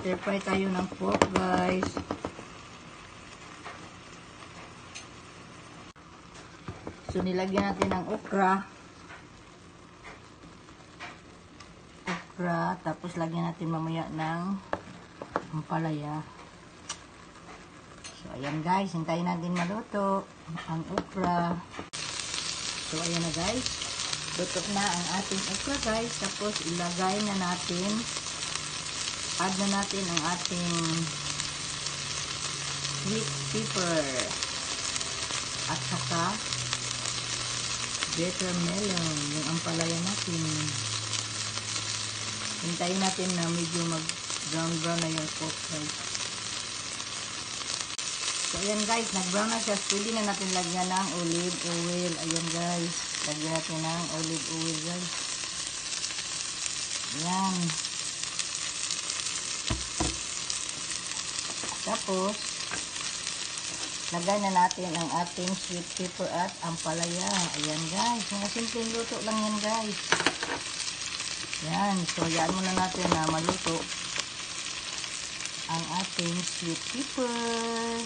Stir fry tayo ng pork, guys. So, nilagyan natin ng okra. Tapos lagyan natin mamaya ng ampalaya. So, ayan guys, hintayin natin maluto ang okra. So, ayan na guys. Luto na ang ating okra guys. Tapos, ilagay na natin, add na natin ang ating sweet pepper. At saka, bitter melon, yung ampalaya natin. Hintayin natin na medyo mag-brown na yung pork guys. So, ayan guys, nag-brown na siya. Pwede na natin lagyan ng olive oil. Ayan guys, lagyan natin ng olive oil guys. Ayan. Tapos, lagay na natin ang ating sweet pepper at ampalaya. Ayan guys, mga simpleng luto lang yan guys. Yan, so yan muna natin na maluto ang ating sweet pepper.